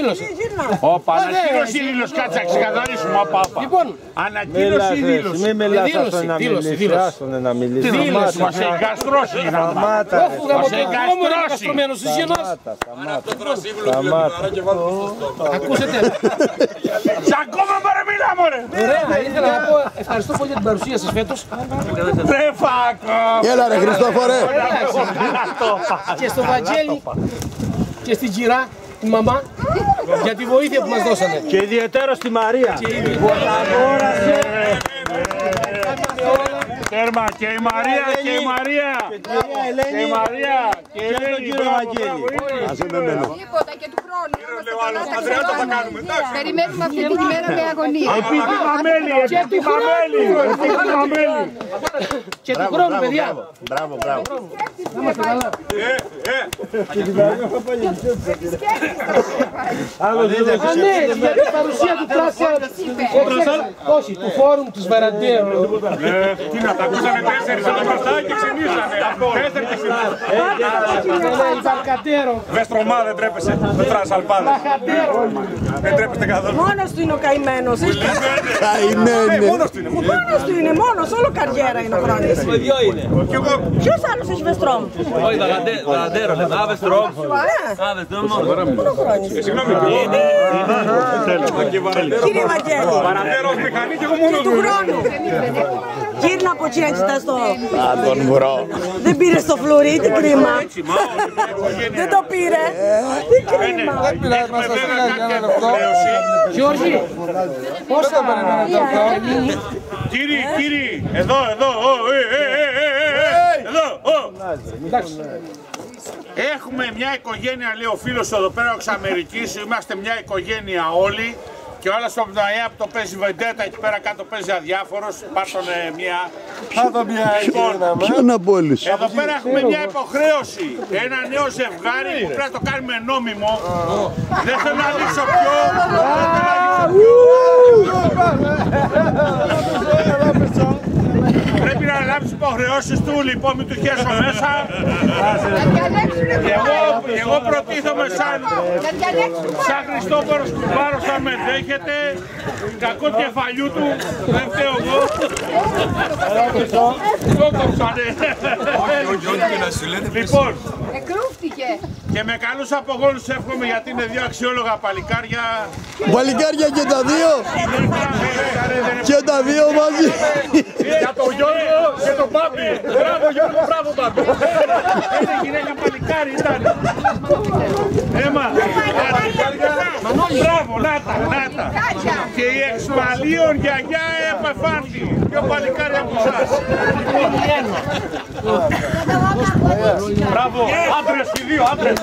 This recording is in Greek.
ανακοίνωση. Όπα, ανακοίνωση ή δήλωση, κάτσε να ξεκαθαρίσουμε. Λοιπόν, ανακοίνωση ή δήλωση. Μην μιλάς αυτόν να μιλήσει. Άστον να μιλήσει. Δήλωση, μας έχει καστρώσει. Σταμάτα. Μας έχει καστρώσει. Ακούσετε. Ακόμα μωρέ μιλά μωρέ. Ωραία, ήθελα να πω ευχαριστώ πολύ για την παρουσία σας φέτος. Έλα ρε Χριστόφορε. Και στο Βαγγέλη και στην Κυρά, τη μαμά, για τη βοήθεια που μας δώσανε. Και ιδιαίτερα στη Μαρία. Τέρμα και η Μαρία και η Μαρία. Και η Μαρία και η Ελένη. Τίποτα και του χρόνου. Περιμένουμε αυτή την ημέρα με αγωνία. Επιτυχαμένη. Και του χρόνου, παιδιά. Μπράβο. Να είμαστε καλά. Ναι, για την παρουσία του Πλάσια. Όχι, του φόρουμ της Βαραντέου. Τι να τα ακούσαμε 4 από τα μπροστά και ξυνήσανε. 4 και ξυνήσανε. Μπαρκατέρο. Βεστρομά δεν τρέπεσαι. Δεν τρας αλπάδες. Δεν τρέπεστε καθόλου. Μόνος του είναι ο καημένος. Μόνος του είναι. Μόνος του είναι, μόνος, όλο καριέρα είναι ο Χρόνης. Ποιος άλλος έχει Βεστρόμ? Όχι, Βαραντέρο. Α, Βεστρόμ. Πού είναι ο Χρόνης? Κύριε Βαγγέλη. Βαραντέρος μηχανή και εγώ μόνο Του χρόνου. Γύρνα από εκεί να κοιτάς το... Τον βρω. Δεν πήρε το φλουρί, τι κρίμα. Δεν το πήρε. Τι κρίμα. Δεν πειράζει, μας το στείλει για ένα λεπτό. Γιώργη, πώς θα παρεμβαίνετε αυτό? Κύριοι, εδώ. Έχουμε μια οικογένεια, λέει ο φίλος εδώ πέρα εξ Αμερικής, είμαστε μια οικογένεια όλοι. Και ο άλλος από την ΑΕΑ που το παίζει βεντέτα εκεί πέρα κάτω παίζει αδιάφορος. Πάρτονε μια... Ποιον από όλους? Εδώ πέρα έχουμε μια υποχρέωση. Ένα νέο ζευγάρι που πρέπει να το κάνουμε νόμιμο. Δεν θέλω να δείξω ποιο. Πρέπει να αναλάβει τις υποχρεώσεις του, λοιπόν μην του χέσω μέσα. Εγώ προτίθομαι σαν Χριστόφορος Κουμπάρος, αν με δέχεται. Κακό κεφαλιού του, δεν φταίω εγώ. Το κόψανε. Λοιπόν, και με καλούς απογόνους εύχομαι γιατί είναι δύο αξιόλογα παλικάρια. Παλικάρια και τα δύο. Και τα δύο μαζί. Για τον Γιώργο και τον Μπάμπη. Μπράβο Γιώργο, μπράβο Μπάμπη. Είναι γυναίκα παλικάρι ήταν. Έμα. Μπράβο, νάτα. Και η εξμαλίων γιαγιά επαφάντη. Πιο παλικάρι από εσάς. Μπράβο, άντρες και δύο, άντρες.